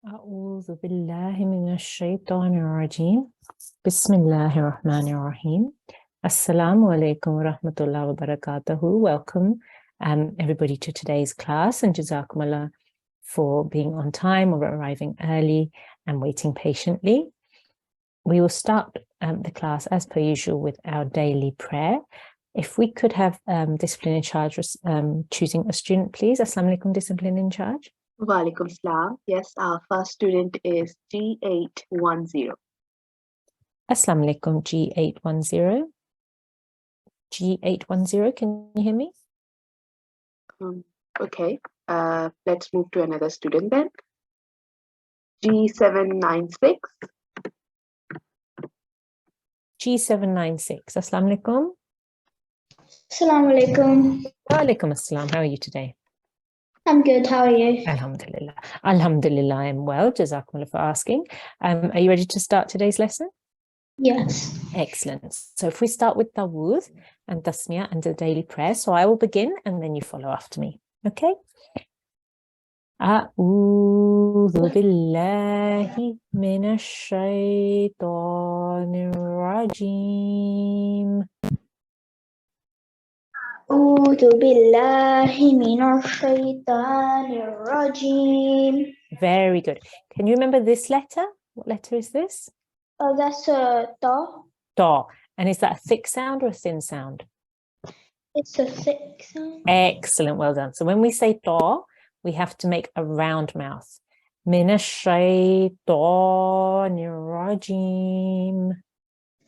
أعوذ بالله من الشيطان الرجيم بسم الله الرحمن الرحيم Assalamu alaikum wa rahmatullahi wa barakatuhu. Welcome everybody to today's class, and Jazakumullah for being on time or arriving early and waiting patiently. We will start the class as per usual with our daily prayer. If we could have discipline in charge choosing a student, please. Assalamu alaikum, discipline in charge. Walaikum salam. Yes, our first student is G810. Assalamu alaikum, G810. G810, can you hear me? Okay, let's move to another student then. G796. G796. Assalamu alaikum. Assalamu alaikum. Wa alaikum assalam. How are you today? I'm good. How are you? Alhamdulillah. Alhamdulillah, I'm well. Jazakumullah for asking. Are you ready to start today's lesson? Yes. Excellent. So if we start with Tawud and Tasmiyah and the daily prayer. So I will begin and then you follow after me. Okay? A'udhu billahi minash shaitanir rajim. A'udhu billahi minash shaitanir rajim. Very good. Can you remember this letter? What letter is this? Oh, that's a ta. Da. And is that a thick sound or a thin sound? It's a thick sound. Excellent. Well done. So when we say da, we have to make a round mouth. Minash shaitanir rajim.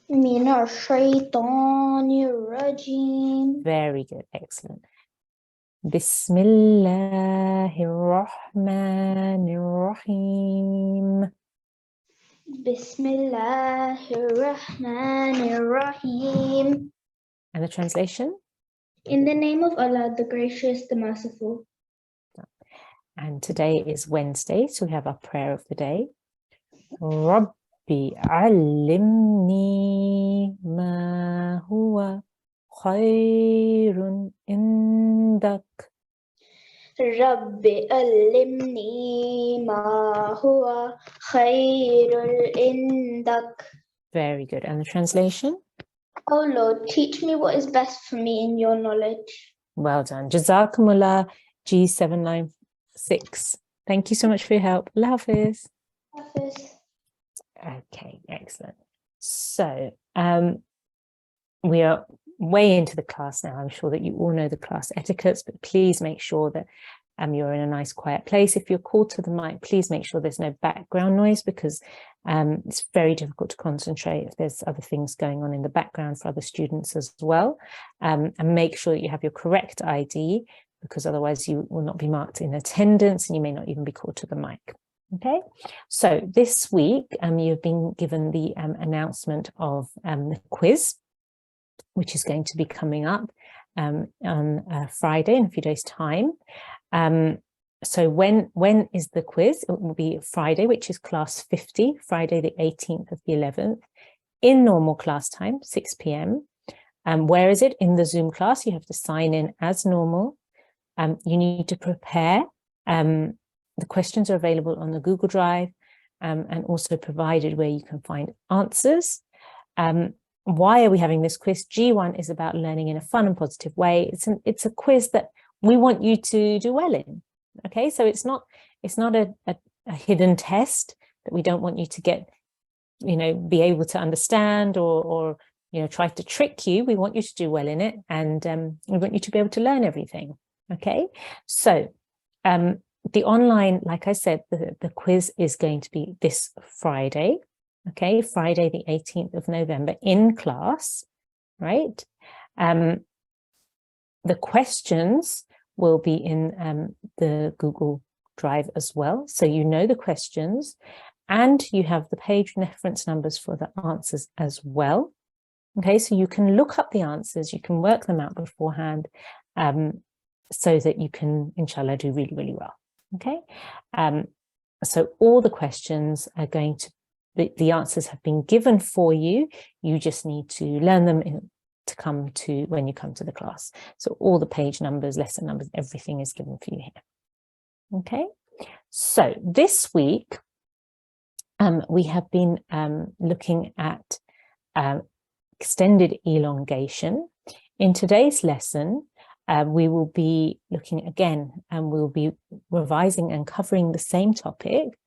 Minash shaitanir rajim. Very good. Excellent. Bismillahir rahmanir rahim. Bismillahir rahmanir rahim. And the translation? In the name of Allah, the gracious, the merciful. And today is Wednesday, so we have our prayer of the day. Rabbi allimni ma huwa khayrun indak. Rabbi allimni ma huwa khayrul indak. Very good. And the translation? Oh Lord, teach me what is best for me in your knowledge. Well done. Jazakumullah G796. Thank you so much for your help. Allah Hafiz. Hafiz. Okay, excellent. So we are way into the class now. I'm sure that you all know the class etiquettes, but please make sure that you're in a nice quiet place. If you're called to the mic, please make sure there's no background noise, because it's very difficult to concentrate if there's other things going on in the background for other students as well. And make sure that you have your correct ID, because otherwise you will not be marked in attendance and you may not even be called to the mic. Okay, so this week you've been given the announcement of the quiz, which is going to be coming up on Friday in a few days' time. So when is the quiz? It will be Friday, which is class 50, Friday the 18th of the 11th, in normal class time, 6 p.m. Where is it? In the Zoom class. You have to sign in as normal. You need to prepare. The questions are available on the Google Drive and also provided where you can find answers. Why are we having this quiz? G1 is about learning in a fun and positive way. It's a quiz that we want you to do well in. Okay, so it's not a hidden test that we don't want you to get, be able to understand or try to trick you. We want you to do well in it, and we want you to be able to learn everything. Okay, so the online, like I said, the quiz is going to be this Friday. Okay, Friday the 18th of November in class, right? The questions will be in the Google Drive as well. So you know the questions and you have the page reference numbers for the answers as well. Okay, so you can look up the answers, you can work them out beforehand so that you can, inshallah, do really, really well. Okay, so all the questions are going to, the answers have been given for you. You just need to learn them to come to when you come to the class. So all the page numbers, lesson numbers, everything is given for you here. Okay, so this week we have been looking at extended elongation. In today's lesson, we will be looking again, and we'll be revising and covering the same topic.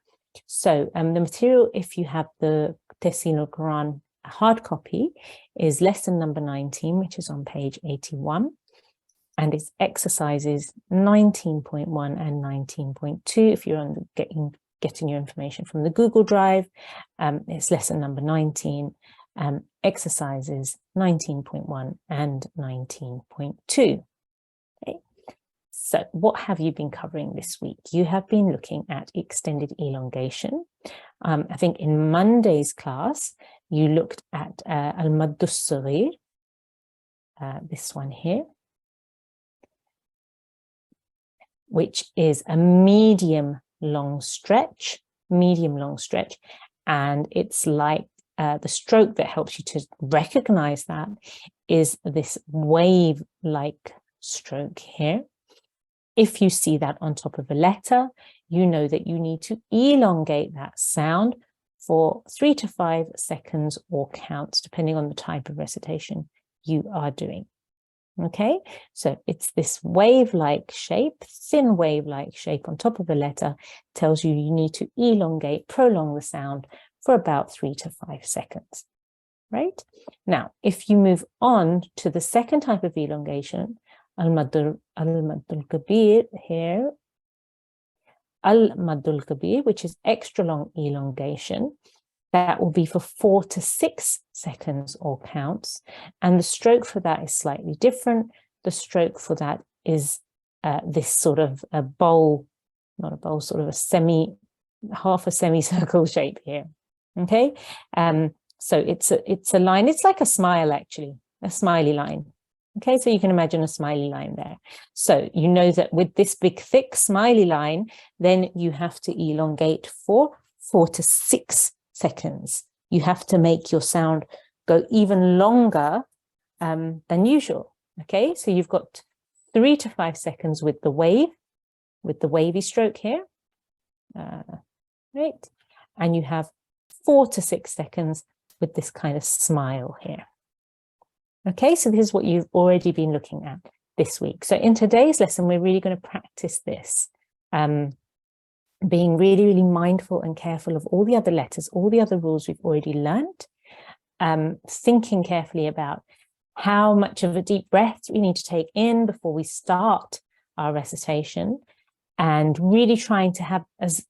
So the material, if you have the Talimul-Quran hard copy, is lesson number 19, which is on page 81. And it's exercises 19.1 and 19.2. If you're on getting your information from the Google Drive, it's lesson number 19, exercises 19.1 and 19.2. Okay. So what have you been covering this week? You have been looking at extended elongation. I think in Monday's class, you looked at al-maddu as-saghir, this one here, which is a medium long stretch, and it's like the stroke that helps you to recognize that is this wave-like stroke here. If you see that on top of a letter, you know that you need to elongate that sound for 3 to 5 seconds or counts, depending on the type of recitation you are doing. Okay, so it's this wave-like shape, thin wave-like shape on top of a letter, tells you need to elongate, prolong the sound for about 3 to 5 seconds, right? Now, if you move on to the second type of elongation, al-maddul kabir here, al-maddul kabir, which is extra long elongation, that will be for 4 to 6 seconds or counts. And the stroke for that is slightly different. The stroke for that is this sort of a bowl, not a bowl, sort of a half a semicircle shape here. Okay. So it's a line. It's like a smile, actually, a smiley line. Okay, so you can imagine a smiley line there. So you know that with this big, thick smiley line, then you have to elongate for 4 to 6 seconds. You have to make your sound go even longer than usual. Okay, so you've got 3 to 5 seconds with the wavy stroke here, right? And you have 4 to 6 seconds with this kind of smile here. Okay, so this is what you've already been looking at this week. So in today's lesson, we're really going to practice this. Being really, really mindful and careful of all the other letters, all the other rules we've already learned, thinking carefully about how much of a deep breath we need to take in before we start our recitation, and really trying to have as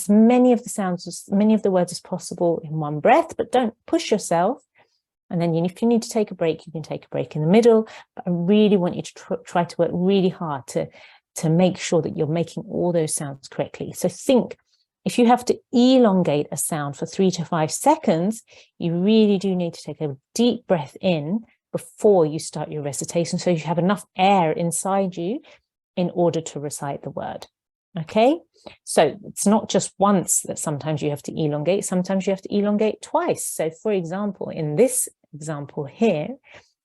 many of the sounds, as many of the words as possible in one breath, but don't push yourself. And then if you need to take a break, you can take a break in the middle. But I really want you to try to work really hard to make sure that you're making all those sounds correctly. So think, if you have to elongate a sound for 3 to 5 seconds, you really do need to take a deep breath in before you start your recitation, so you have enough air inside you in order to recite the word. Okay, so it's not just once that sometimes you have to elongate, sometimes you have to elongate twice. So for example, in this example here,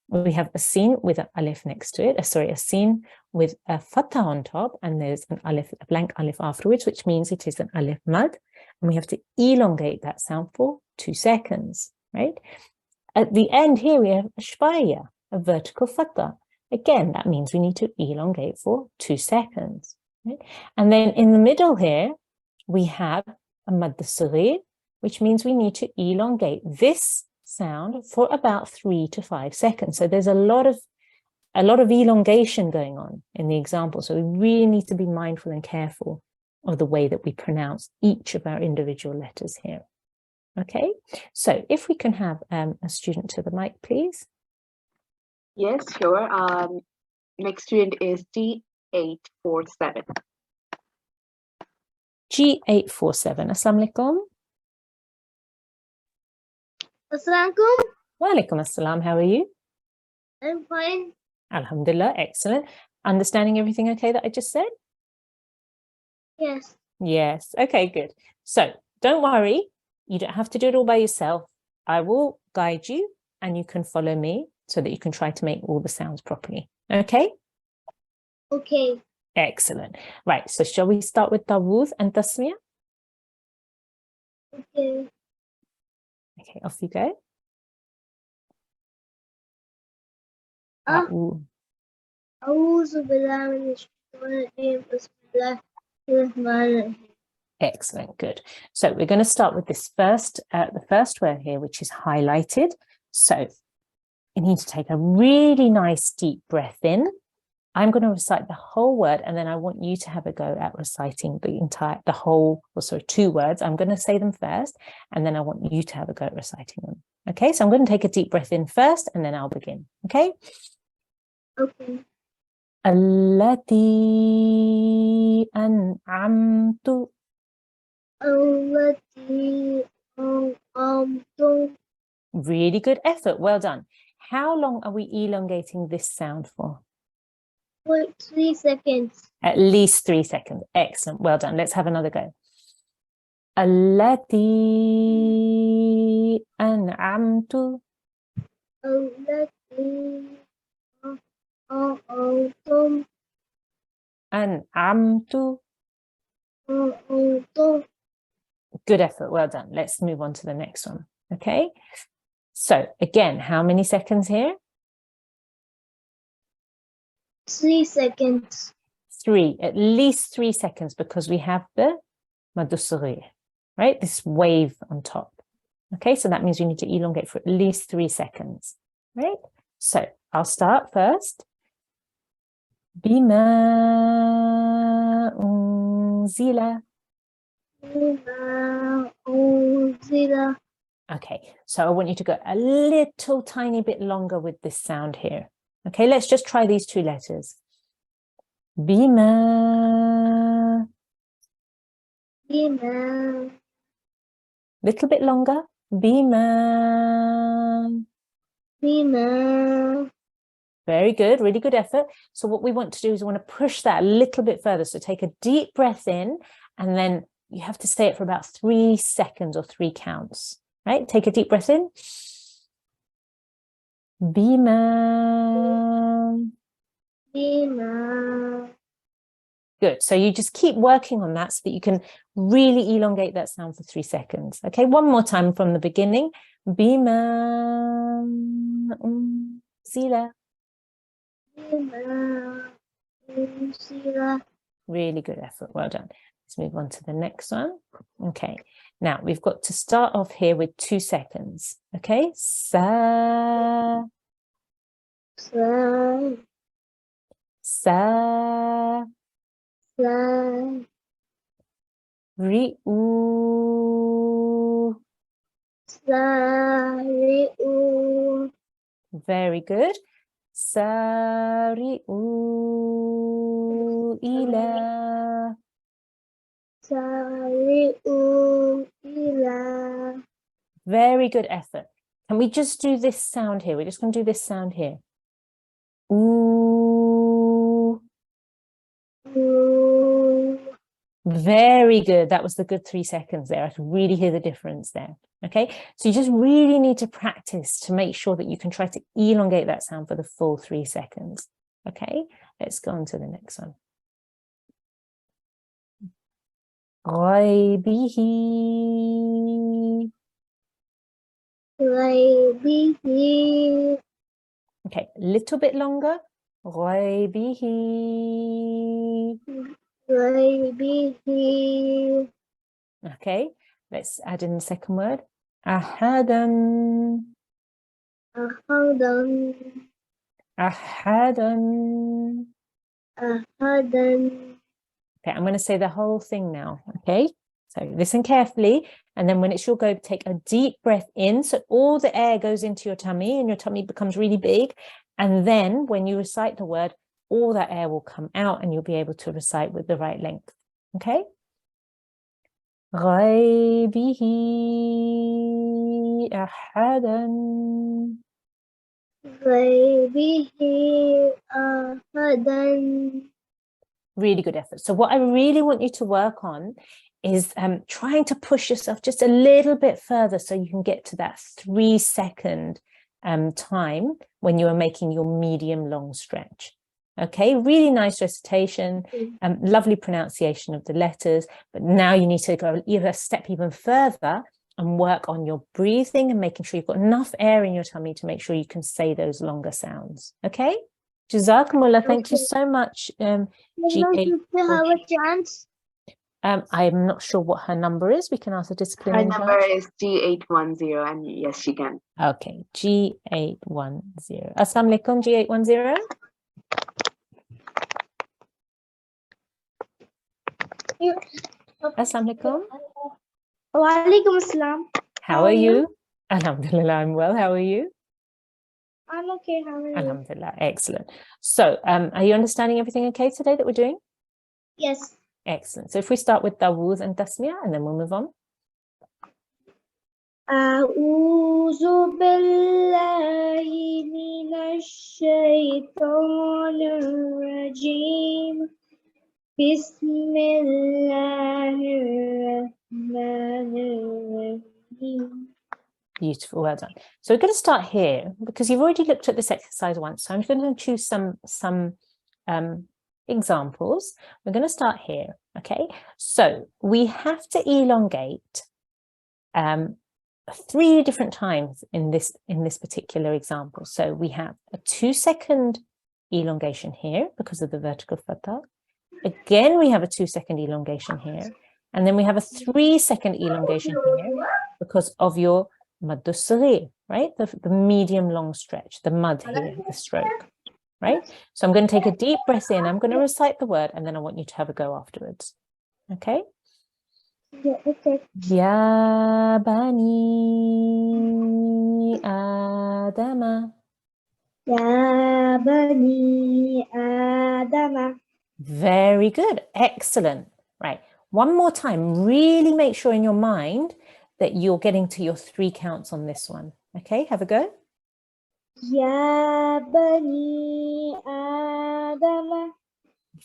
we have a sin with an alif next to it, a sin with a fatha on top, and there's an alif, a blank alif afterwards, which means it is an alif mad, and we have to elongate that sound for 2 seconds, right? At the end here, we have a shbaya, a vertical fatha. Again, that means we need to elongate for 2 seconds. Right? And then in the middle here, we have a madd as-saghir, which means we need to elongate this sound for about 3 to 5 seconds. So there's a lot of elongation going on in the example. So we really need to be mindful and careful of the way that we pronounce each of our individual letters here. Okay, so if we can have a student to the mic, please. Yes, sure. Next student is G847. G847. Assalamu alaikum. Assalamualaikum. Wa alaikum assalam. How are you? I'm fine. Alhamdulillah. Excellent. Understanding everything okay that I just said? Yes. Yes. Okay, good. So don't worry. You don't have to do it all by yourself. I will guide you and you can follow me so that you can try to make all the sounds properly. Okay? Okay. Excellent. Right. So shall we start with Tawuz and Tasmiyah? Okay. Okay, off you go. Ah. Ooh. أعوذ بالله من الشيطان الرجيم بسم الله الرحمن الرحيم. Excellent, good. So we're going to start with this the first word here, which is highlighted. So you need to take a really nice deep breath in. I'm going to recite the whole word, and then I want you to have a go at reciting two words. I'm going to say them first, and then I want you to have a go at reciting them. Okay, so I'm going to take a deep breath in first, and then I'll begin. Okay? Okay. التي أنعمت. التي أنعمت. Really good effort. Well done. How long are we elongating this sound for? For 3 seconds. At least 3 seconds. Excellent. Well done. Let's have another go. التي أنعمت. التي أنعمت. أنعمت. أنعمت. Good effort. Well done. Let's move on to the next one. Okay. So again, how many seconds here? 3 seconds. 3, at least 3 seconds, because we have the maddu saghir, right? This wave on top. Okay, so that means we need to elongate for at least 3 seconds, right? So I'll start first. Bima unzila. بما أنزل. Okay, so I want you to go a little tiny bit longer with this sound here. Okay, let's just try these 2 letters. Bima. بما. Little bit longer. Bima. بما. Very good, really good effort. So what we want to do is we want to push that a little bit further. So take a deep breath in, and then you have to say it for about 3 seconds or 3 counts, right? Take a deep breath in. Bima. بما. Good. So you just keep working on that so that you can really elongate that sound for 3 seconds. Okay, one more time from the beginning. Bima unzila. بما أنزل. Really good effort. Well done. Let's move on to the next one. Okay. Now we've got to start off here with 2 seconds. Okay. Sa. سا. Sa. سا. Ri'u. سارئ. Very good. Sari'u ila. سارئ إلى. Very good effort. Can we just do this sound here? We're just going to do this sound here. Ooh. Very good. That was the good 3 seconds there. I could really hear the difference there. Okay, so you just really need to practice to make sure that you can try to elongate that sound for the full 3 seconds. Okay, let's go on to the next one. غيبه. غيبه. Okay, a little bit longer. غيبه. غيبه. Okay, let's add in the second word. أحدا. أحدا. أحدا. أحدا. Okay, I'm going to say the whole thing now. Okay, so listen carefully, and then when it's your go, take a deep breath in, so all the air goes into your tummy and your tummy becomes really big, and then when you recite the word, all that air will come out and you'll be able to recite with the right length. Okay. غيبه أحدا. غيبه أحدا. Really good effort. So what I really want you to work on is trying to push yourself just a little bit further so you can get to that 3 second time when you are making your medium long stretch. Okay, really nice recitation, lovely pronunciation of the letters, but now you need to go either a step even further and work on your breathing and making sure you've got enough air in your tummy to make sure you can say those longer sounds. Okay? Jazakumullah, thank you so much. Have G8. a chance. I'm not sure what her number is. We can ask the discipline Her in number charge. is G810, and yes, she can. Okay, G810. Assalamu alaikum, G810. Assalamu alaikum. Walaikum assalam. How are you? Alhamdulillah, I'm well. How are you? I'm okay. How are you? Alhamdulillah, excellent. So, are you understanding everything okay today that we're doing? Yes. Excellent. So if we start with Dawud and Tasmiyah, and then we'll move on. أعوذ بالله من الشيطان الرجيم بسم الله الرحمن الرحيم. Beautiful, well done. So we're going to start here because you've already looked at this exercise once. So I'm going to choose some examples. We're going to start here. Okay, so we have to elongate 3 different times in this particular example. So we have a 2-second elongation here because of the vertical fatha. Again, we have a 2-second elongation here, and then we have a 3-second elongation here because of your maddu saghir, right? The medium long stretch, the mud here, the stroke, right? So I'm going to take a deep breath in. I'm going to recite the word, and then I want you to have a go afterwards. Okay? Yeah, okay. Ya bani Adama. Ya bani Adama. Very good. Excellent. Right. One more time. Really make sure in your mind that you're getting to your 3 counts on this one. Okay, have a go. Ya bani Adama.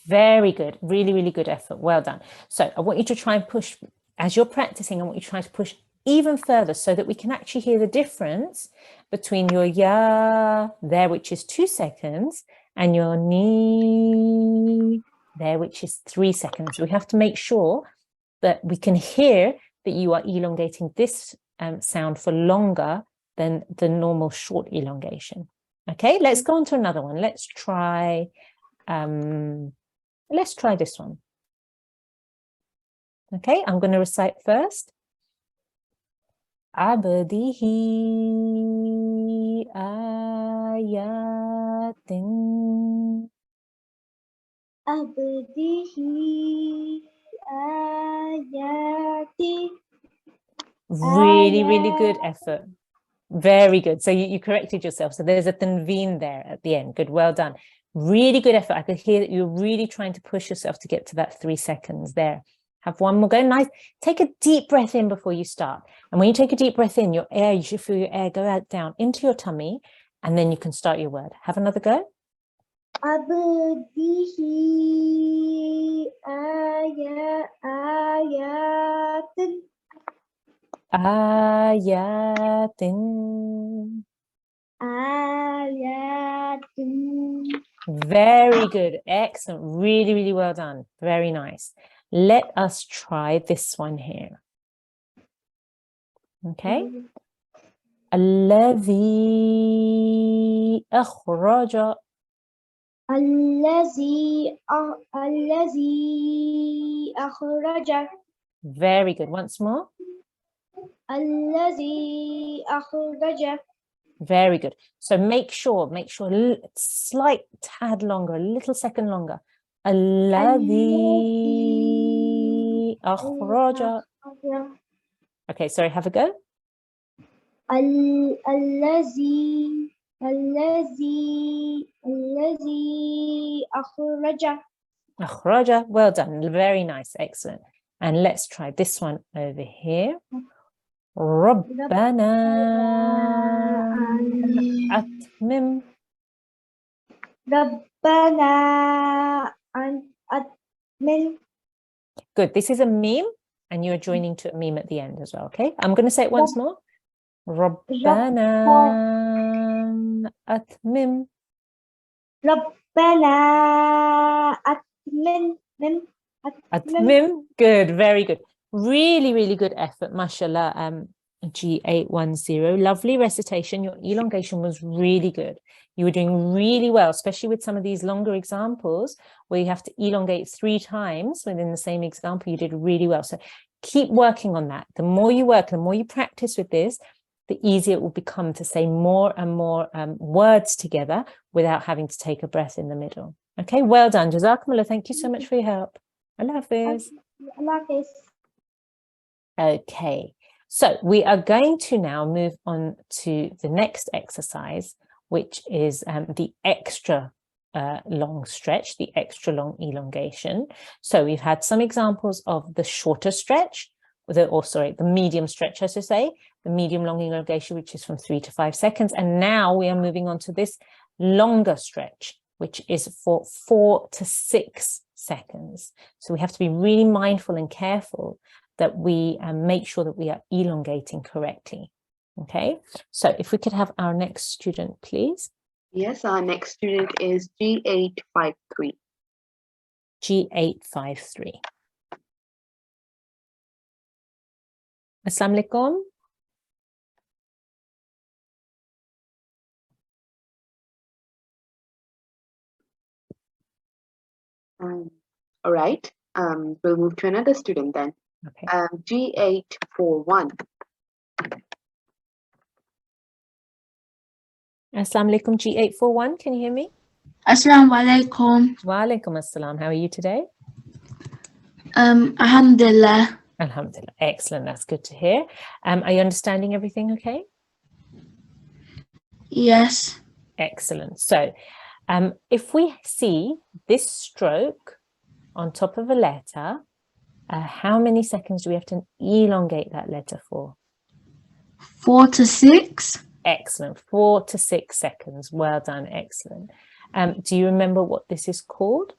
Very good. Really, really good effort. Well done. So I want you to try and push, as you're practicing, I want you to try to push even further so that we can actually hear the difference between your ya there, which is 2 seconds, and your ni there, which is 3 seconds. We have to make sure that we can hear that you are elongating this sound for longer than the normal short elongation. Okay, let's go on to another one. Let's try this one. Okay, I'm going to recite first. Abdihi ayatin. Abdihi ayati. Really, really good effort. Very good. So you corrected yourself. So there's a tanveen there at the end. Good, well done. Really good effort. I could hear that you're really trying to push yourself to get to that 3 seconds there. Have one more go. Nice. Take a deep breath in before you start. And when you take a deep breath in, your air, you should feel your air go out down into your tummy, and then you can start your word. Have another go. Abdihi ayatin. Ayatin. Ayatin. Very good. Excellent. Really, really well done. Very nice. Let us try this one here. Okay. الذي أخرج. الذي أخرج. Very good. Once more. الذي أخرج. Very good. So make sure slight tad longer, a little second longer. الذي أخرج. Okay, sorry, have a go. الذي أخرج. أخرج. Well done. Very nice. Excellent. And let's try this one over here. ربنا أتمم. ربنا أتمم. Good. This is a meme, and you're joining to a meme at the end as well. Okay. I'm going to say it once more. ربنا أتمم. Fala atmin Atmim, good, very good. Really, really good effort, mashallah. G810, lovely recitation. Your elongation was really good. You were doing really well, especially with some of these longer examples where you have to elongate 3 times within the same example. You did really well. So keep working on that. The more you work, the more you practice with this, the easier it will become to say more and more words together without having to take a breath in the middle. Okay, well done. Jazakumullah. Thank you so much for your help. Allah Hafiz. Okay, so we are going to now move on to the next exercise, which is the extra long stretch, the extra long elongation. So we've had some examples of the shorter stretch, the medium stretch, I should say, the medium long elongation, which is from 3 to 5 seconds. And now we are moving on to this longer stretch, which is for 4 to 6 seconds. So we have to be really mindful and careful that we make sure that we are elongating correctly. Okay, so if we could have our next student, please. Yes, our next student is G853. G853. Assalamu alaikum. All right, we'll move to another student then. Okay. G841. Assalamu alaikum, G841. Can you hear me? Assalamu alaikum. Wa alaikum assalam. How are you today? Alhamdulillah. Alhamdulillah. Excellent. That's good to hear. Are you understanding everything okay? Yes. Excellent. So if we see this stroke on top of a letter, how many seconds do we have to elongate that letter for? 4 to 6. Excellent. 4 to 6 seconds. Well done. Excellent. Do you remember what this is called?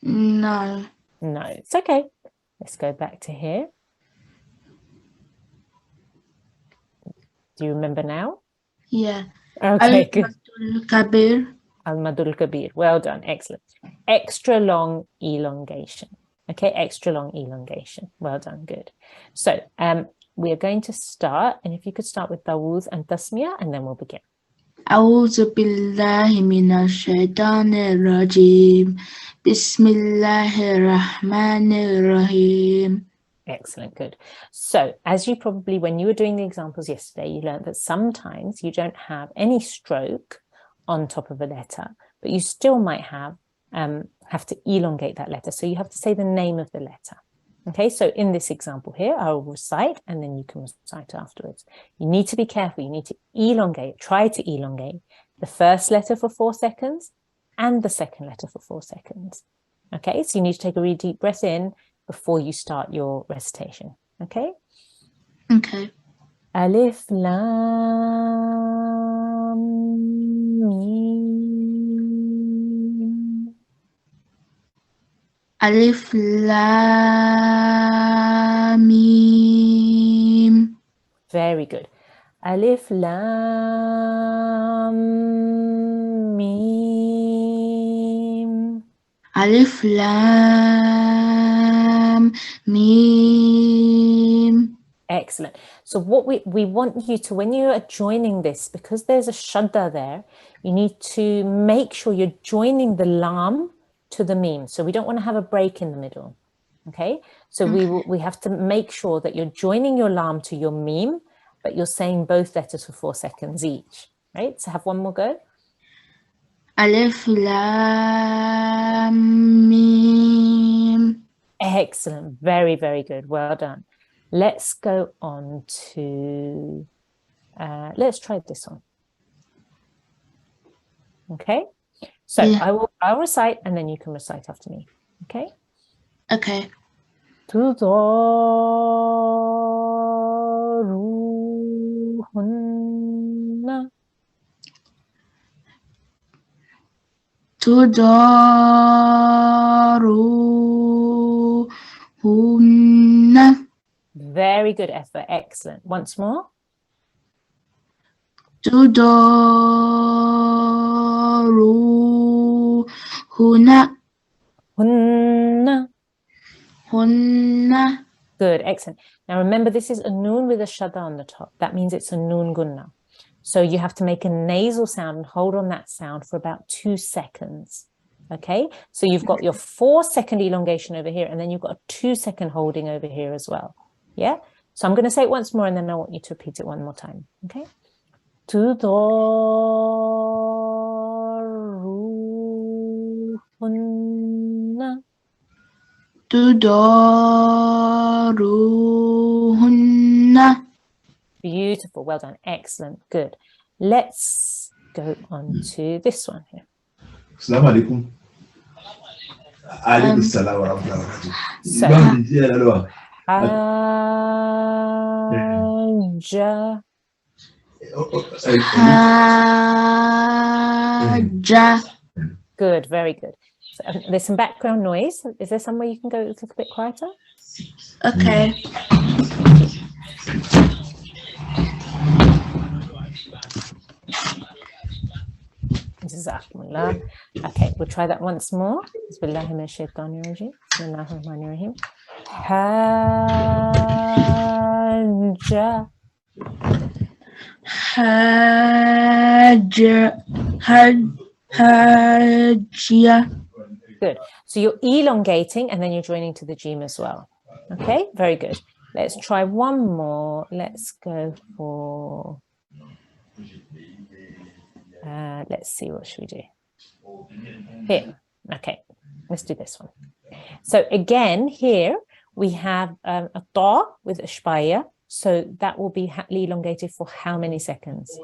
No. No, it's okay. Let's go back to here. Do you remember now? Yeah. Okay, good. Kabir. Al-Madul Kabir. Well done. Excellent. Extra long elongation. Okay, extra long elongation. Well done. Good. So we are going to start, and if you could start with Dawud and Tasmiyah, and then we'll begin. أعوذ بالله من الشيطان الرجيم بسم الله الرحمن الرحيم. Excellent, good. So as you probably, when you were doing the examples yesterday, you learned that sometimes you don't have any stroke on top of a letter, but you still might have to elongate that letter. So you have to say the name of the letter. Okay, so in this example here, I will recite and then you can recite afterwards. You need to be careful. You need to elongate, try to elongate the first letter for 4 seconds and the second letter for 4 seconds. Okay, so you need to take a really deep breath in before you start your recitation. Okay? Okay. Alif, Lam, Mim. Alif Lam Mim. Very good. Alif, Lam, Mim. Alif Lam Mim. Excellent. So what we want you to, when you are joining this, because there's a shadda there, you need to make sure you're joining the lam to the mim. So we don't want to have a break in the middle. Okay. So we have to make sure that you're joining your lam to your mim, but you're saying both letters for 4 seconds each. Right. So have one more go. Alif Lam Mim. Excellent. Very, very good. Well done. Let's go on to, let's try this one. Okay. So Yeah. I'll recite and then you can recite after me. Okay. Okay. Tudaruhunna. Tudaruhunna. Very good effort. Excellent. Once more. تضاروهن Hunna. هن. Good, excellent. Now remember, this is a noon with a shadda on the top. That means it's a noon gunna. So you have to make a nasal sound and hold on that sound for about 2 seconds. Okay, so you've got your 4-second elongation over here, and then you've got a 2-second holding over here as well. Yeah, so I'm going to say it once more, and then I want you to repeat it one more time. Okay, tudaruhunna. تضاروهن. Beautiful, well done, excellent, good. Let's go on to this one here. Assalamu alaikum. Alaikum salam wa rahmatullahi wa barakatuh. So, Imam Nijiya Lalwa. Hajja. حاجة. Good, very good. So, there's some background noise. Is there somewhere you can go a little bit quieter? Okay. Jazakumullah. Okay, we'll try that once more. Bismillahi minash shaitanir rajim. Bismillahir rahmanir rahim. Hajja. حاجة. Good. So you're elongating and then you're joining to the jim as well. Okay, very good. Let's try one more. Let's go for, let's see, what should we do? Here. Okay, let's do this one. So again, here we have a ta with a shbaya. So that will be elongated for how many seconds?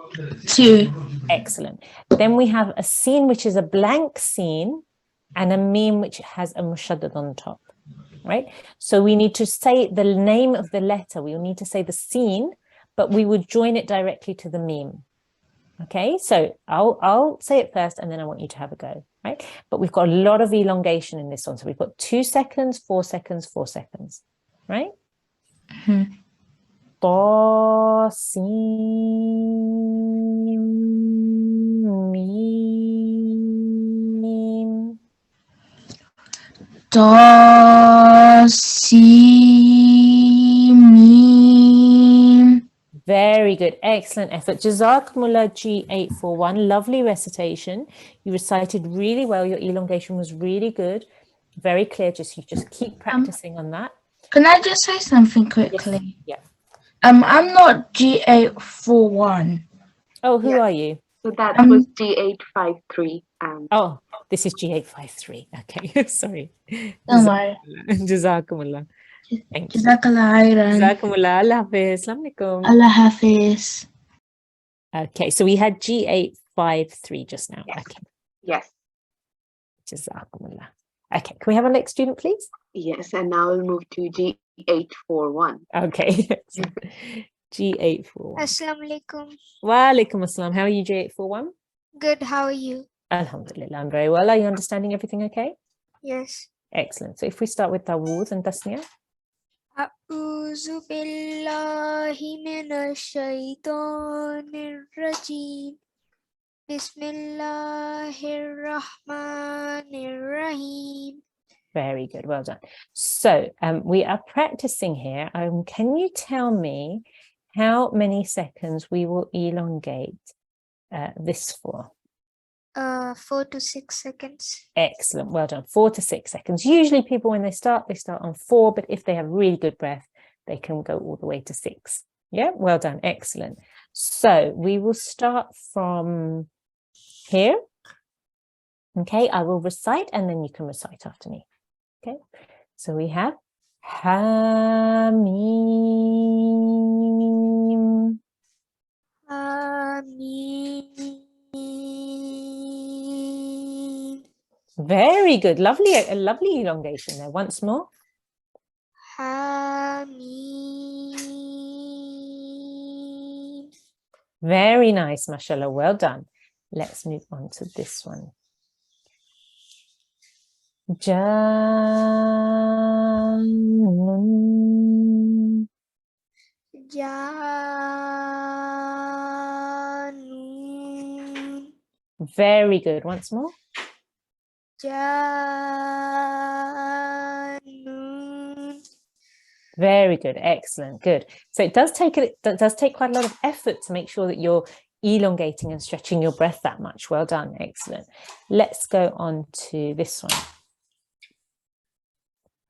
2. Excellent. Then we have a scene, which is a blank scene, and a meme, which has a mushaddad on top, right? So we need to say the name of the letter. We will need to say the scene, but we would join it directly to the meme. Okay, so I'll say it first, and then I want you to have a go, right? But we've got a lot of elongation in this one. So we've got 2 seconds, 4 seconds, 4 seconds, right? Mm-hmm. Ta, sin, mim. Ta, si, mim. Very good. Excellent effort. Jazakumullah G841. Lovely recitation. You recited really well. Your elongation was really good. Very clear. You just keep practicing on that. Can I just say something quickly? Yes. Yeah. I'm not G841. Oh, who Yeah. are you? So that was G853. Oh, this is G853. Okay, sorry. Don't worry. Jazakumullah. Thank you. Jazakallah khairan. Jazakumullah. Allah Hafiz. Assalamu alaikum. Allah Hafiz. Okay, so we had G853 just now. Yes. Okay. Yes. Jazakumullah. Okay, can we have our next student, please? Yes, and now we'll move to G841. Okay. G841. Assalamu alaikum. Wa alaikum assalam. How are you, G841? Good, how are you? Alhamdulillah, I'm very well. Are you understanding everything okay? Yes. Excellent. So if we start with Tawuz and Tasniya. A'udhu billahi minash shaitanir rajim. Bismillahir rahmanir rahim. Very good. Well done. So we are practicing here. Can you tell me how many seconds we will elongate this for? 4 to 6 seconds. Excellent. Well done. 4 to 6 seconds. Usually people, when they start on 4, but if they have really good breath, they can go all the way to 6. Yeah, well done. Excellent. So we will start from here. Okay, I will recite and then you can recite after me. Okay, so we have Hamim. Amin. Very good. Lovely, a lovely elongation there. Once more. Hamim. Very nice, mashallah. Well done. Let's move on to this one. Janun. Janun. Very good. Once more. Jalun. Very good. Excellent. Good. So it does take quite a lot of effort to make sure that you're elongating and stretching your breath that much. Well done. Excellent. Let's go on to this one.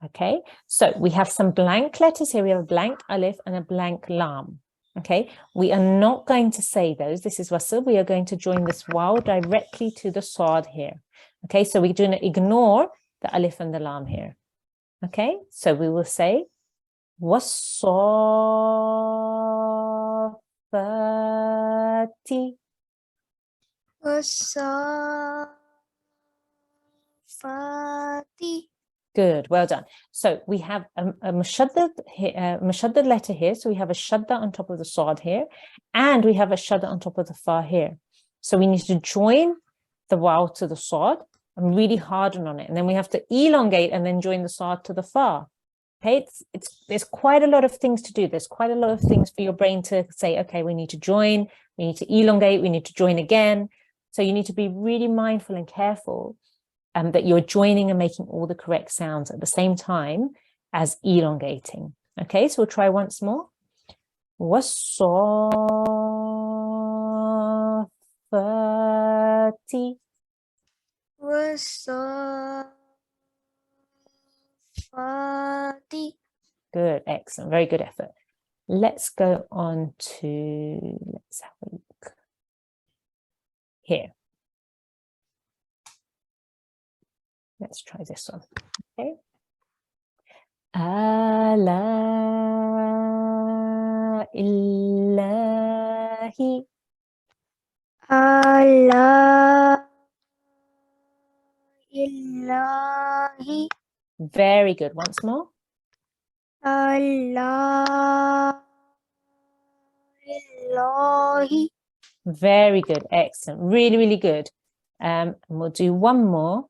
Okay, so we have some blank letters here. We have a blank alif and a blank lam. Okay, we are not going to say those. This is wasl. We are going to join this waw directly to the sad here. Okay, so we're going to ignore the alif and the lam here. Okay, so we will say was-saffati. Was-saffati. Good, well done. So we have a mushaddad letter here. So we have a shadda on top of the sad here, and we have a shadda on top of the fa here. So we need to join the waw to the sad and really harden on it. And then we have to elongate and then join the sad to the fa. Okay, there's quite a lot of things to do. There's quite a lot of things for your brain to say, okay, we need to join, we need to elongate, we need to join again. So you need to be really mindful and careful that you're joining and making all the correct sounds at the same time as elongating. Okay, so we'll try once more. Was-saffati. Was-saffati. Good, excellent, very good effort. Let's go on to, let's have a look here. Let's try this one. Okay. Ala illahi. Allah illahi. Very good. Once more. Allah illahi. Very good. Excellent. Really, really good. And we'll do one more.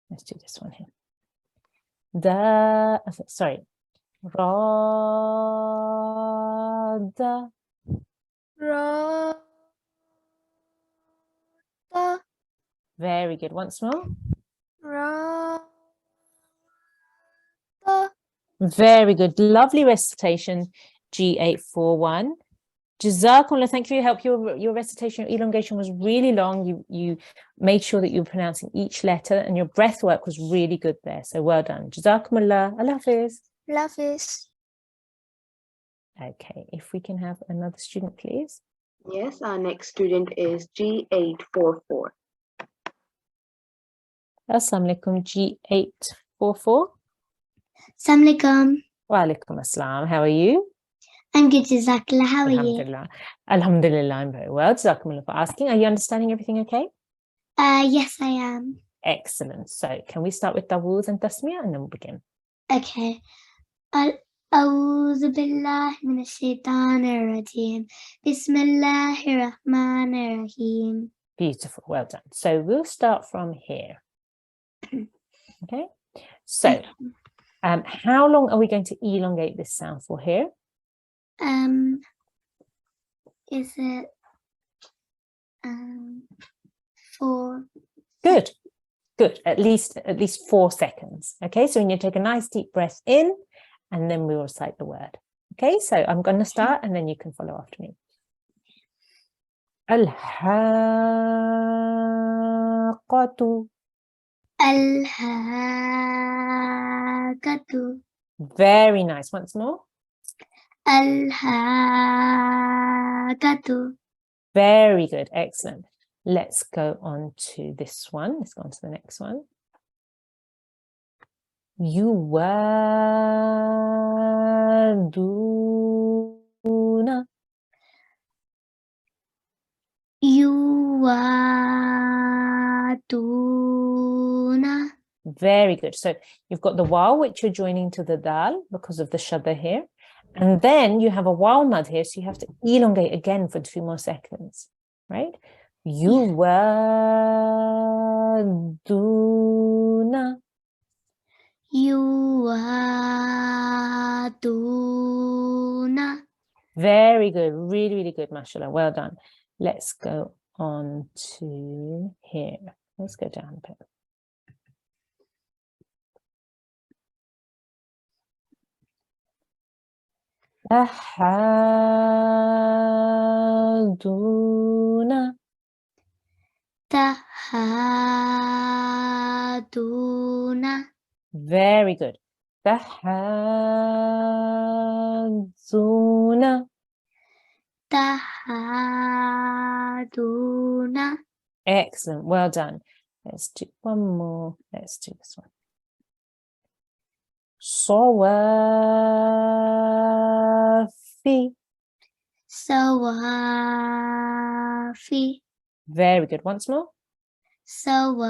Let's do this one here. Sorry. Rada. Rada. Very good. Once more. Rada. Very good. Lovely recitation, G841. Jazakumullah, thank you for your help. Your recitation, your elongation was really long. You made sure that you were pronouncing each letter, and your breath work was really good there. So well done. Jazakumullah. Allah Hafiz. Lafis. Okay, if we can have another student, please. Yes, our next student is G844. Assalamu alaikum, G844. Assalamualaikum. Wa alaikum assalam. How are you? I'm good, Jazakallah. How are you? Alhamdulillah. Alhamdulillah, I'm very well. Jazakumullah for asking. Are you understanding everything okay? Yes, I am. Excellent. So can we start with Tawuz and Tasmiyah and then we'll begin? Okay. أعوذ بالله من الشيطان الرجيم. بسم الله الرحمن الرحيم. Beautiful. Well done. So we'll start from here. Okay. So how long are we going to elongate this sound for here? Is it 4? Good. Good. At least 4 seconds. Okay. So when you take a nice deep breath in, and then we'll recite the word. Okay. So I'm going to start, and then you can follow after me. Al-Haqqatu. Al-Haqqatu. Very nice. Once more. Al-Haqqatu. Very good. Excellent. Let's go on to this one. Let's go on to the next one. Yuwaduna. Yuwaduna. Very good. So you've got the waw, which you're joining to the dal because of the shadda here. And then you have a waw mad here, so you have to elongate again for 2 more seconds, right? Yuwaduna. Yuwaduna. Very good. Really, really good, mashallah. Well done. Let's go on to here. Let's go down a bit. Tahaduna. Tahaduna. Very good. Tahaduna. Tahaduna. Excellent. Well done. Let's do one more. Let's do this one. Sawafi. Sawafi. Very good. Once more. Sawafi.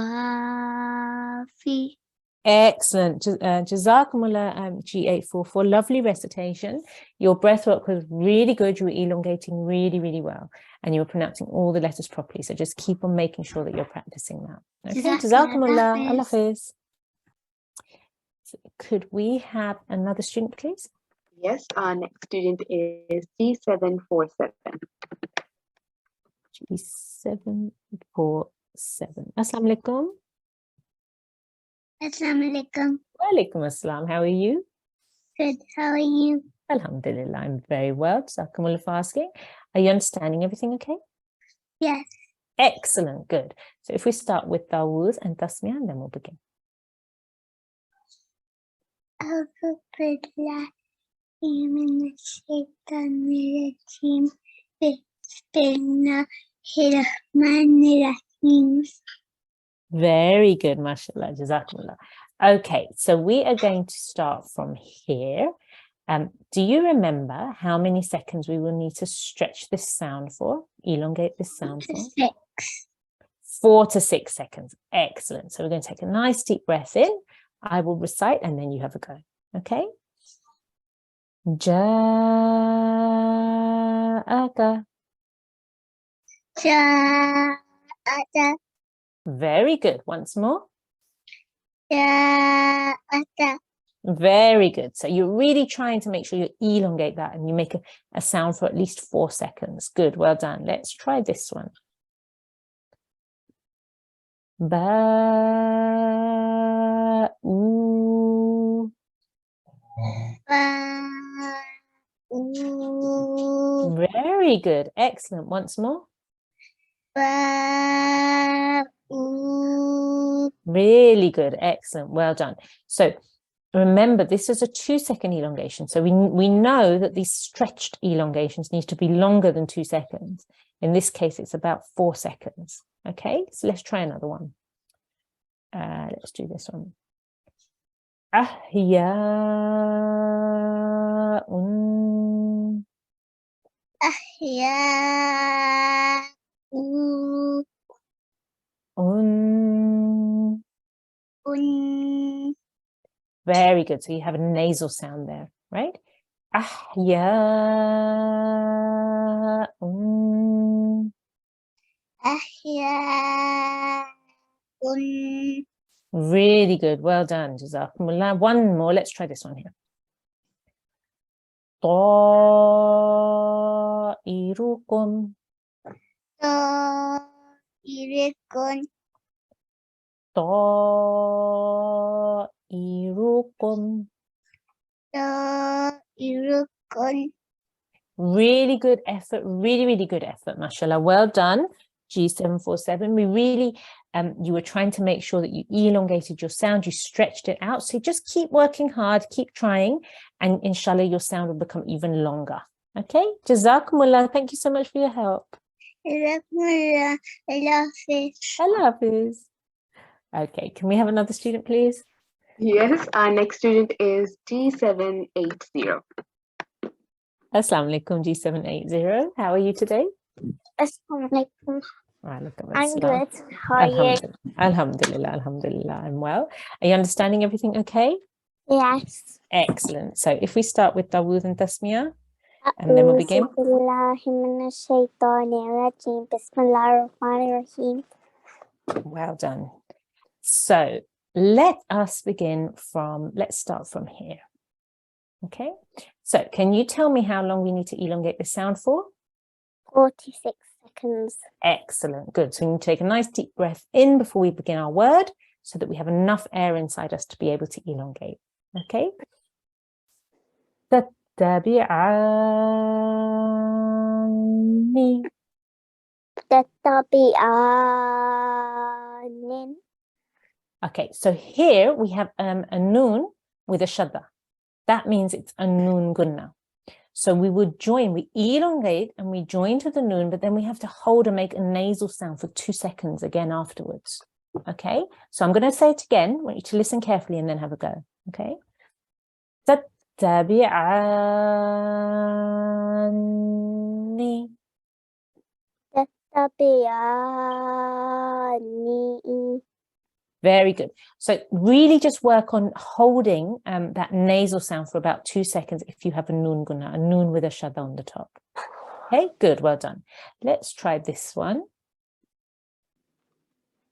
Excellent. Jazakumullah G844. Lovely recitation. Your breath work was really good. You were elongating really, really well. And you were pronouncing all the letters properly. So just keep on making sure that you're practicing that. Okay. Jazakumullah. Allah Hafiz. So could we have another student, please? Yes, our next student is G747. G747. Assalamu alaikum. Assalamu alaikum. Wa alaikum assalam. How are you? Good. How are you? Alhamdulillah, I'm very well. Jazakumullah for asking. Are you understanding everything okay? Yes. Excellent, good. So if we start with Dawood and Tasmiyah, and then we'll begin. أعوذ بالله من الشيطان الرجيم. بسم الله الرحمن الرحيم. Very good, mashallah, jazakumullah. Okay, so we are going to start from here. Do you remember how many seconds we will need to stretch this sound for? Elongate this sound for? 6. 4 to 6 seconds. Excellent. So we're going to take a nice deep breath in. I will recite and then you have a go. Okay? Ja'aka. Ja'aka. Very good. Once more. Ja'aka. Very good. So you're really trying to make sure you elongate that and you make a sound for at least 4 seconds. Good. Well done. Let's try this one. Ba'u. Ba'u. Very good. Excellent. Once more. Ba'u. Really good. Excellent. Well done. So remember, this is a 2-second elongation. So we know that these stretched elongations need to be longer than 2 seconds. In this case, it's about 4 seconds. Okay, so let's try another one. Let's do this one. Ahya'un. Ahya'u. Very good. So you have a nasal sound there, right? Ahya'un. Ahya'un. Really good. Well done. Jazakumullah. One more. Let's try this one here. Ta'irukum. Ta'irikun. Ta'irukum. Ta'irikun. Really good effort. Really, really good effort. Mashallah. Well done. G747. We really, you were trying to make sure that you elongated your sound, you stretched it out. So just keep working hard, keep trying, and inshallah your sound will become even longer. Okay? Jazakumullah. Thank you so much for your help. Allah Hafiz. Allah Hafiz. Okay, can we have another student, please? Yes, our next student is G780. Assalamu alaikum, G780. How are you today? Assalamu alaikum. I'm good. How are you? Alhamdulillah, alhamdulillah, I'm well. Are you understanding everything okay? Yes. Excellent. So if we start with Dawood and Tasmiyah, and then we'll begin. Bismillahirrahmanirrahim. Well done. So let us begin from, let's start from here. Okay. So can you tell me how long we need to elongate the sound for? 46 seconds. Excellent, good. So we need to take a nice deep breath in before we begin our word so that we have enough air inside us to be able to elongate. Okay? تتبعاني. تتبعان. Okay, so here we have a noon with a shadda. That means it's a noon gunna. So we would join, we elongate and we join to the noon, but then we have to hold and make a nasal sound for 2 seconds again afterwards. Okay, so I'm going to say it again. I want you to listen carefully and then have a go. Okay. تتبعاني. تتبعاني. Very good. So really just work on holding that nasal sound for about 2 seconds if you have a noon gunna, a noon with a shadda on the top. Okay, good, well done. Let's try this one.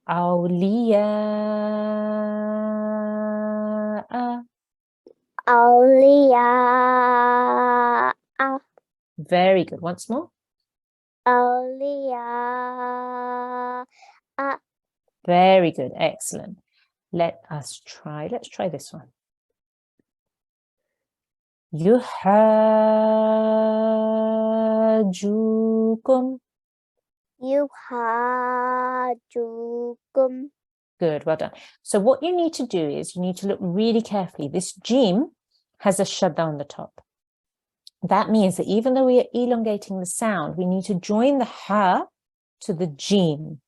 أولياء. أولياء. Very good. Once more. أولياء. Very good. Excellent. Let's try this one. يحاجوكم. يحاجوكم. Good, well done. So what you need to do is you need to look really carefully. This jim has a shadda on the top. That means that even though we are elongating the sound, we need to join the ha to the jim.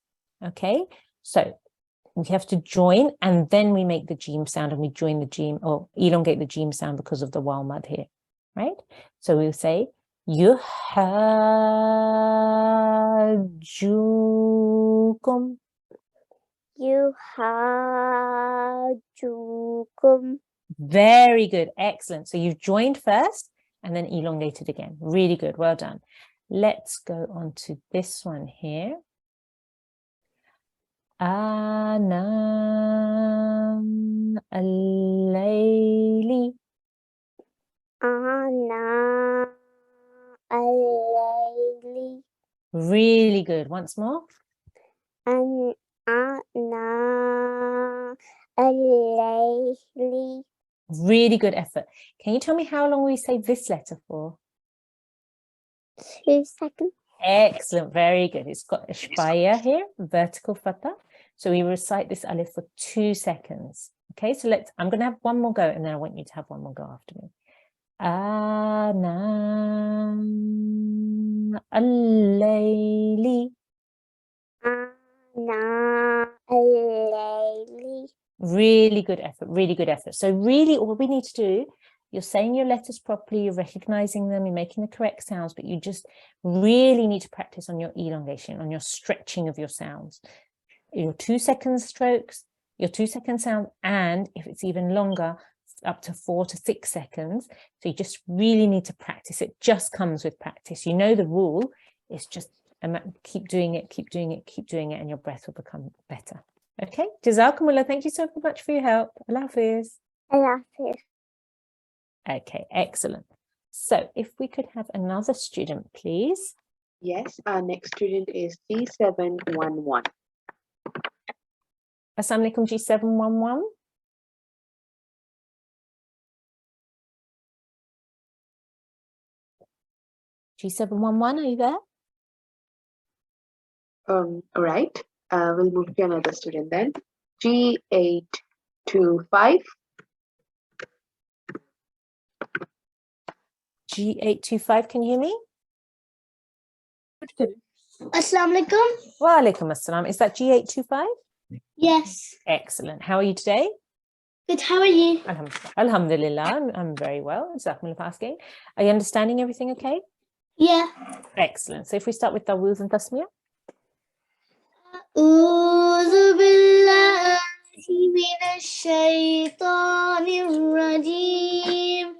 Okay, so we have to join and then we make the jim sound and we join the jim or elongate the jim sound because of the waw mad here, right? So we'll say yuhajjukum. يحاجوكم. Very good, excellent. So you've joined first and then elongated again. Really good, well done. Let's go on to this one here. آناء الليل. آناء الليل. Really good. Once more. آناء الليل. Really good effort. Can you tell me how long we say this letter for? 2 seconds. Excellent, very good. It's got a shbaya here, vertical fatha. So we recite this alif for 2 seconds. Okay, so I'm going to have one more go and then I want you to have one more go after me. Ana al-layli. Ana al-layli. Really good effort, really good effort. So really all we need to do, you're saying your letters properly, you're recognizing them, you're making the correct sounds, but you just really need to practice on your elongation, on your stretching of your sounds. Your 2 second strokes, your 2 second sound, and if it's even longer, up to 4 to 6 seconds. So you just really need to practice. It just comes with practice. You know the rule. It's just keep doing it, keep doing it, keep doing it, and your breath will become better. Okay, Jazakumullah, thank you so much for your help. Allah Hafiz. Allah Hafiz. Okay, excellent. So if we could have another student, please. Yes, our next student is G711. Assalamu alaikum, G711. G711, are you there? Right. We'll move to another student then. G825. G825, can you hear me? Assalamu alaikum. Wa alaikum assalam. Is that G825? Yes. Excellent. How are you today? Good. How are you? Alhamdulillah, I'm very well. Jazakumullah for asking. Are you understanding everything okay? Yeah. Excellent. So if we start with Tawils and Tasmiyah. أعوذ بالله من الشيطان الرجيم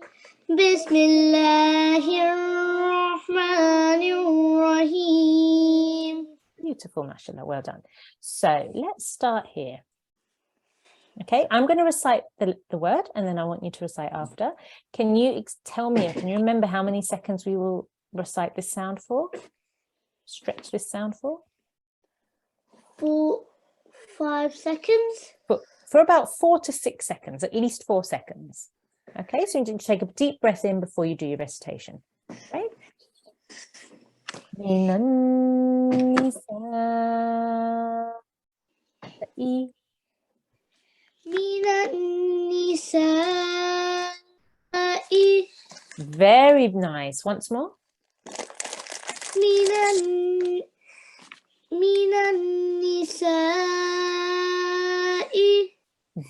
بسم الله الرحمن الرحيم. Beautiful, mashallah, well done. So let's start here. Okay, I'm going to recite the word and then I want you to recite after. Can you tell me, can you remember how many seconds we will recite this sound for? stretch this sound for? 5 seconds. For about 4 to 6 seconds, at least 4 seconds. Okay, so you need to take a deep breath in before you do your recitation. Okay. Very nice. Once more.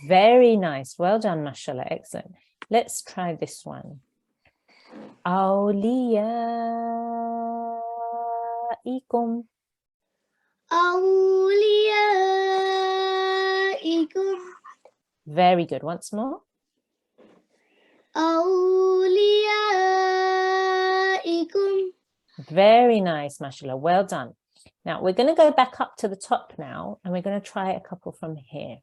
Very nice. Well done, mashallah. Excellent. Let's try this one. Awliyaikum. Awliyaikum. Very good. Once more. Awliyaikum. Very nice, mashallah. Well done. Now we're going to go back up to the top now, and we're going to try a couple from here.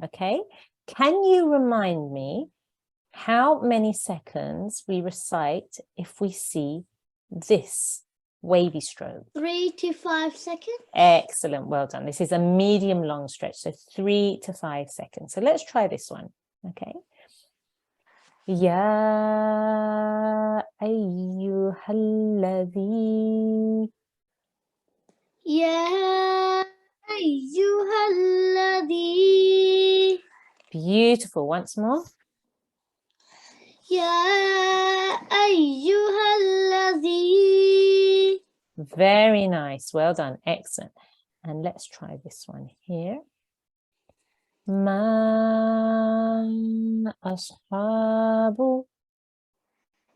Okay. Can you remind me how many seconds we recite if we see this wavy stroke? 3 to 5 seconds. Excellent. Well done. This is a medium long stretch, so 3 to 5 seconds. So let's try this one. Okay. Ya ayyuhalladhi. Ya ayyuhalladhi. Beautiful. Once more. Ya ayyuhalladhi. Very nice. Well done. Excellent. And let's try this one here. Ma ashabu.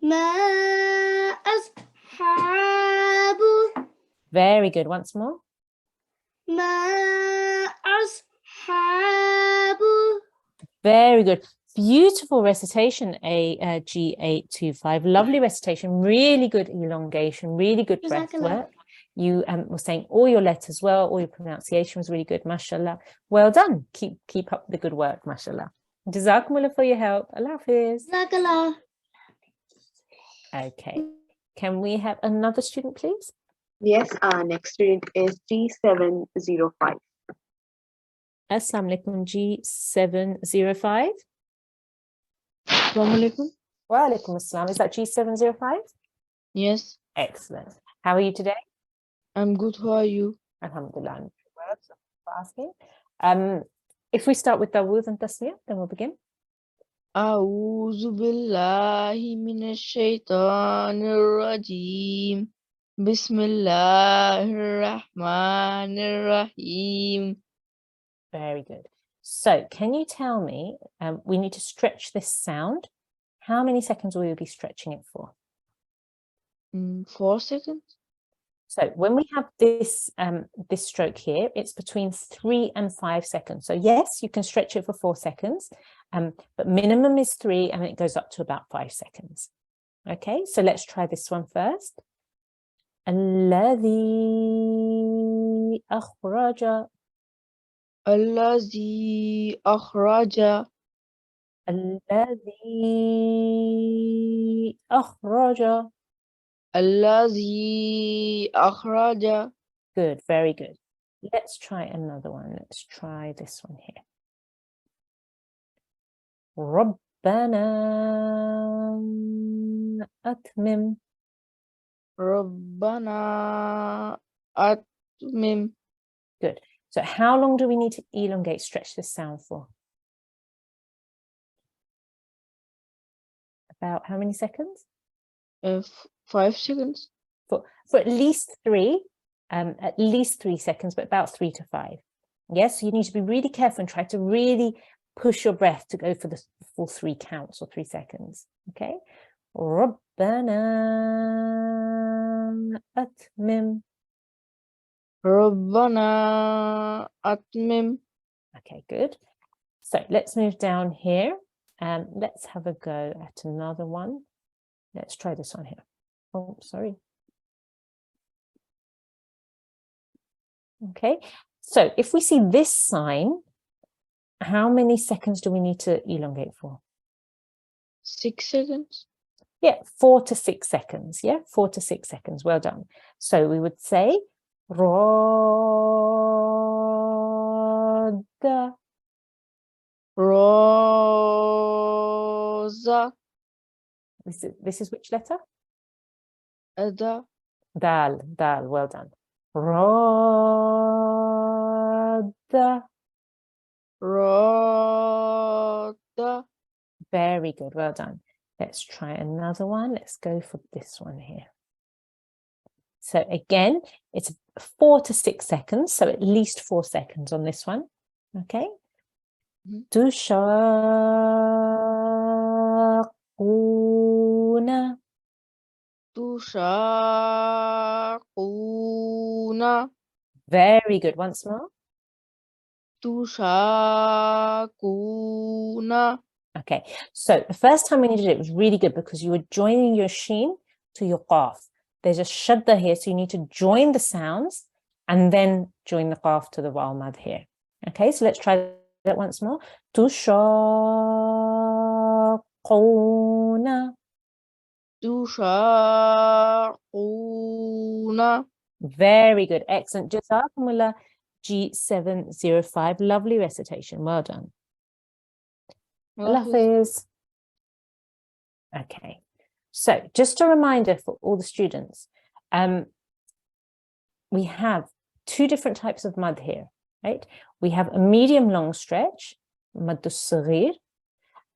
Ma ashabu. Very good. Once more. Ma ashabu. Very good. Beautiful recitation, G825. Lovely recitation. Really good elongation. Really good breath work. You were saying all your letters well. All your pronunciation was really good. Mashallah. Well done. Keep up the good work. Mashallah. Jazakumullah for your help. Allah Hafiz. Jazakallah. Okay. Can we have another student, please? Yes, our next student is G705. Assalamu alaikum, G705. Assalamu alaikum. Wa alaikum assalam. Is that G705? Yes, Excellent. How are you today? I'm good. How are you? Alhamdulillah. I'm very well, so thank you for asking. If we start with Dawood and Tasmiyah, then we'll begin. أعوذ بالله من الشيطان الرجيم بسم الله الرحمن الرحيم. Very good. So can you tell me, we need to stretch this sound. How many seconds will you be stretching it for? 4 seconds. So when we have this this stroke here, it's between 3 and 5 seconds. So yes, you can stretch it for 4 seconds, but minimum is 3 and it goes up to about 5 seconds. Okay, so let's try this one first. الذي أخرج. الذي أخرج. الذي أخرج. الذي أخرج. Good, very good. Let's try another one. Let's try this one here. ربنا أتمم. ربنا أتمم. Good. So how long do we need to elongate, stretch this sound for? About how many seconds? 5 seconds. For at least 3, at least 3 seconds, but about 3 to 5. Yes, so you need to be really careful and try to really push your breath to go for the full 3 counts or 3 seconds. Okay. ربنا أتمم. ربنا أتمم. Okay, good. So let's move down here and let's have a go at another one. Let's try this one here. Oh, sorry. Okay, so if we see this sign, how many seconds do we need to elongate for? 6 seconds. Yeah, 4 to 6 seconds. Yeah, 4 to 6 seconds. Well done. So we would say Roda. Rosa. This is which letter? Ada. Dal, dal. Well done. Roda. Roda. Very good. Well done. Let's try another one. Let's go for this one here. So again, it's 4 to 6 seconds. So at least 4 seconds on this one. Okay. Tushaquna. Tushaquna. Very good. Once more. Tushaquna. Okay. So the first time when you did it was really good because you were joining your sheen to your qaf. There's a shadda here, so you need to join the sounds and then join the qaf to the waw mad here. Okay, so let's try that once more. Tushaquna. Tushaquna. Very good. Excellent. Jazakumullah G705. Lovely recitation. Well done. Allah Hafiz. Okay. So just a reminder for all the students, we have 2 different types of mad here, right? We have a medium long stretch, maddus saghir,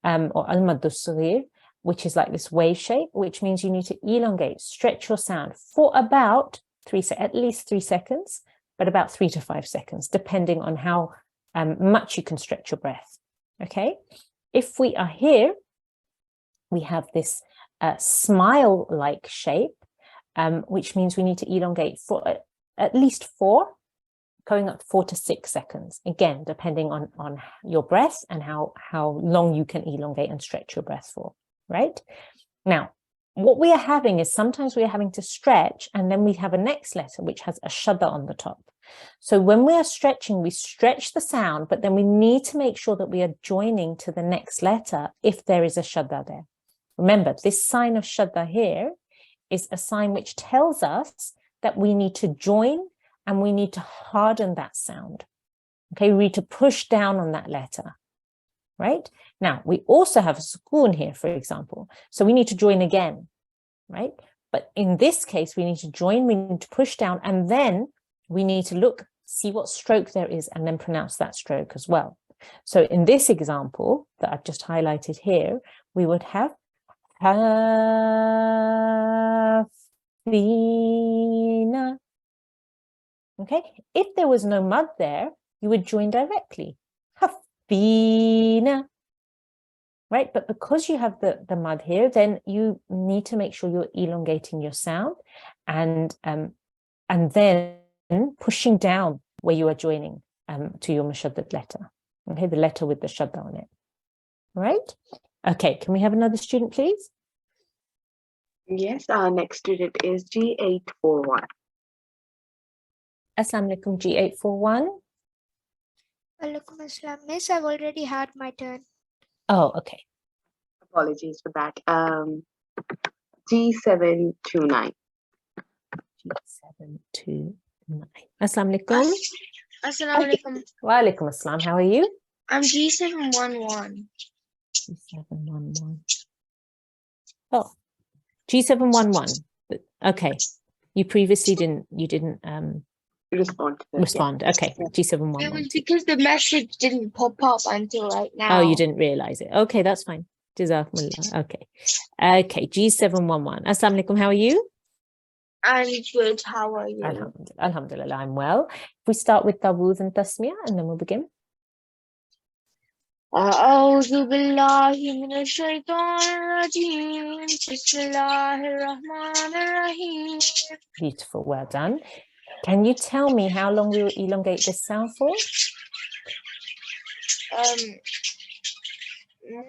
or al-maddus saghir, which is like this wave shape, which means you need to elongate, stretch your sound for about at least 3 seconds, but about 3 to 5 seconds, depending on how much you can stretch your breath. Okay. If we are here, we have this smile-like shape, which means we need to elongate for at least 4, going up 4 to 6 seconds. Again, depending on your breath and how long you can elongate and stretch your breath for, right? Now, what we are having is sometimes we are having to stretch, and then we have a next letter which has a shadda on the top. So when we are stretching, we stretch the sound, but then we need to make sure that we are joining to the next letter if there is a shadda there. Remember, this sign of shadda here is a sign which tells us that we need to join and we need to harden that sound. Okay, we need to push down on that letter, right? Now, we also have a sukoon here, for example. So we need to join again, right? But in this case, we need to join, we need to push down, and then we need to look, see what stroke there is, and then pronounce that stroke as well. So in this example that I've just highlighted here, we would have Hafina. Okay, if there was no mud there, you would join directly. Hafina. Right, but because you have the mud here, then you need to make sure you're elongating your sound and then pushing down where you are joining to your mushaddad letter. Okay, the letter with the shadda on it. Right? Okay, can we have another student, please? Yes, our next student is G841. Assalamu alaikum, G841. Walaikum assalam. Miss, I've already had my turn. Oh, okay. Apologies for that. G729. G729. Assalamu alaikum. Assalamu alaikum. Wa alaikum assalam. How are you? I'm G711. G711. Oh, G711. Okay. You previously didn't Respond to that. respond. Okay. It G711. was because the message didn't pop up until right now. Oh, you didn't realize it. Okay, that's fine. Jazakumullah. Okay. Okay, G711. Assalamu alaikum. How are you? I'm good. How are you? Alhamdulillah. Alhamdulillah, I'm well. If we start with Tawuz and Tasmiyah, and then we'll begin. أعوذ بالله من الشيطان الرجيم بسم الله الرحمن الرحيم. Beautiful. Well done. Can you tell me how long we will elongate this sound for?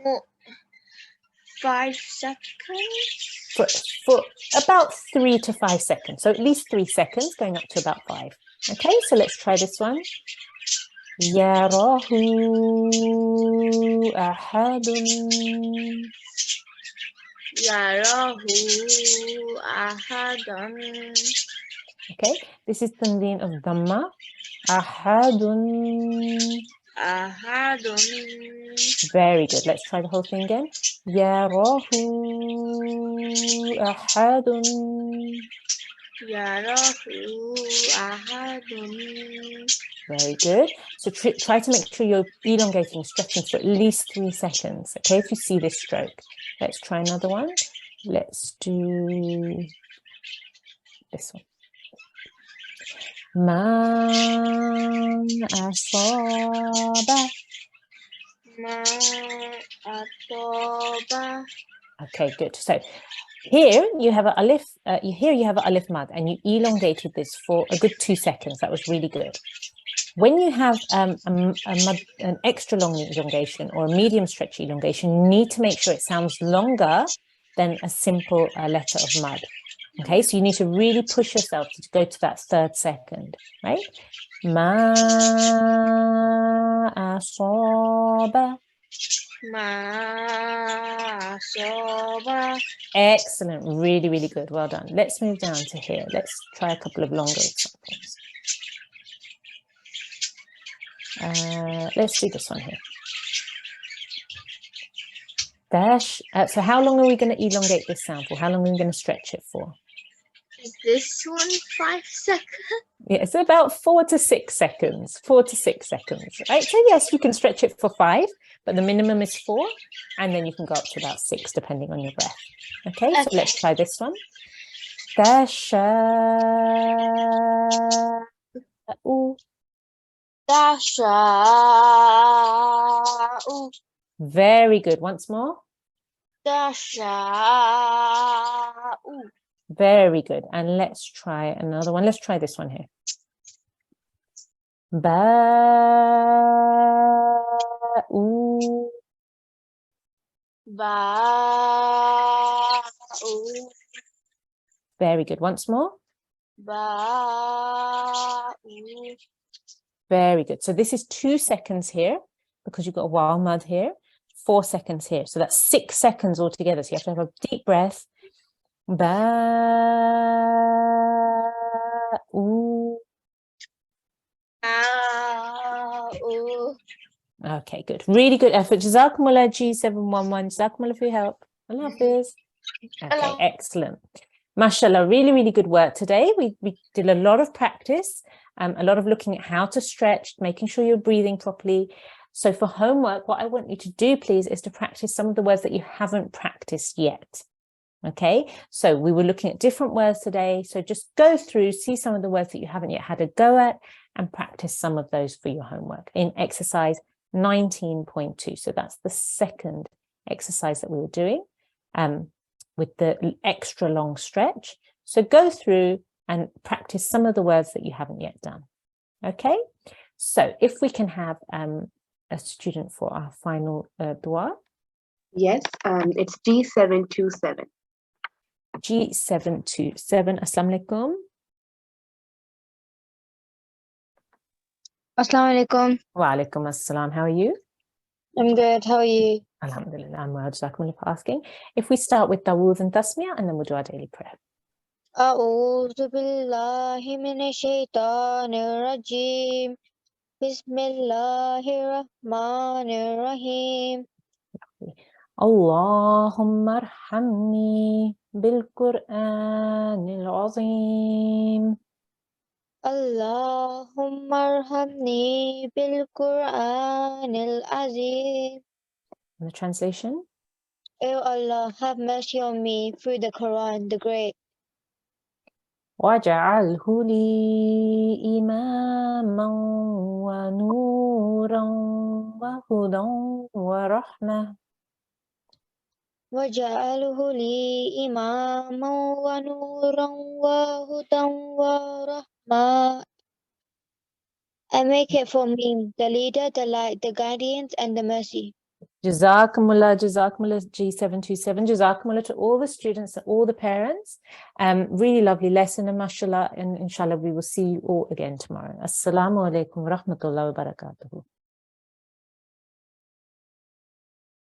More 5 seconds. For about 3 to 5 seconds. So at least 3 seconds, going up to about 5. Okay, so let's try this one. Yarahu ahadun. Yarahu ahadan. Okay, this is tanween of dhamma. Ahadun. Ahadun. Very good. Let's try the whole thing again. Yarahu ahadun. Yarahu ahadun. Very good. So try to make sure you're elongating, stretching for at least 3 seconds. Okay, if you see this stroke. Let's try another one. Let's do this one. Ma asaba. Ma atoba. Okay, good. So here you have an alif. Here you have an alif mad, and you elongated this for a good 2 seconds. That was really good. When you have an extra long elongation or a medium stretch elongation, you need to make sure it sounds longer than a simple letter of mud. Okay, so you need to really push yourself to go to that 3rd second, right? Ma asaba. Ma asoba. Excellent, really, really good. Well done. Let's move down to here. Let's try a couple of longer examples. Let's do this one here. Dash. So how long are we going to elongate this sound for? How long are we going to stretch it for? Is this one 5 seconds? Yeah, it's about 4 to 6 seconds. 4 to 6 seconds, right? So yes, you can stretch it for 5, but the minimum is 4, and then you can go up to about 6 depending on your breath. Okay, so let's try this one. Dasha'u. Dasha'u. Very good. Once more. Dasha'u. Very good. And let's try another one. Let's try this one here. Ba'u. Ba'u. Very good. Once more. Ba'u. Very good. So this is 2 seconds here because you've got a waw mud here, 4 seconds here. So that's 6 seconds altogether. So you have to have a deep breath. Ba'u. Okay, good. Really good effort. Jazakumullah G711. Jazakumullah for your help. Allah Hafiz. Okay, excellent. Mashallah, really, really good work today. We did a lot of practice, a lot of looking at how to stretch, making sure you're breathing properly. So for homework, what I want you to do, please, is to practice some of the words that you haven't practiced yet. Okay, so we were looking at different words today. So just go through, see some of the words that you haven't yet had a go at, and practice some of those for your homework in exercise 19.2. So that's the 2nd exercise that we were doing with the extra long stretch. So go through and practice some of the words that you haven't yet done. Okay, so if we can have a student for our final dua. Yes, it's G727. G727. Assalamu alaikum. Assalamu alaikum. Wa alaikum assalam. How are you? I'm good. How are you? Alhamdulillah, I'm well. Jazakumullah for asking. If we start with Dawood and Tasmiyah, and then we'll do our daily prayer. أعوذ بالله من الشيطان الرجيم بسم الله الرحمن الرحيم اللهم ارحمني بالقرآن العظيم. اللهم ارحمني بالقرآن العظيم. And the translation? O Allah, have mercy on me through the Quran, the Great. وَاجْعَلْهُ لِي إِمَامًا وَنُورًا وَهُدًى وَرَحْمَةً. وَاجْعَلْهُ لِي إِمَامًا وَنُورًا وَهُدًى وَرَحْمَةً. And make it for me, the leader, the light, the guidance, and the mercy. Jazakumullah, Jazakumullah G727. Jazakumullah to all the students and all the parents. Really lovely lesson, and mashallah, and inshallah we will see you all again tomorrow. Assalamu alaikum wa rahmatullahi wa barakatuhu.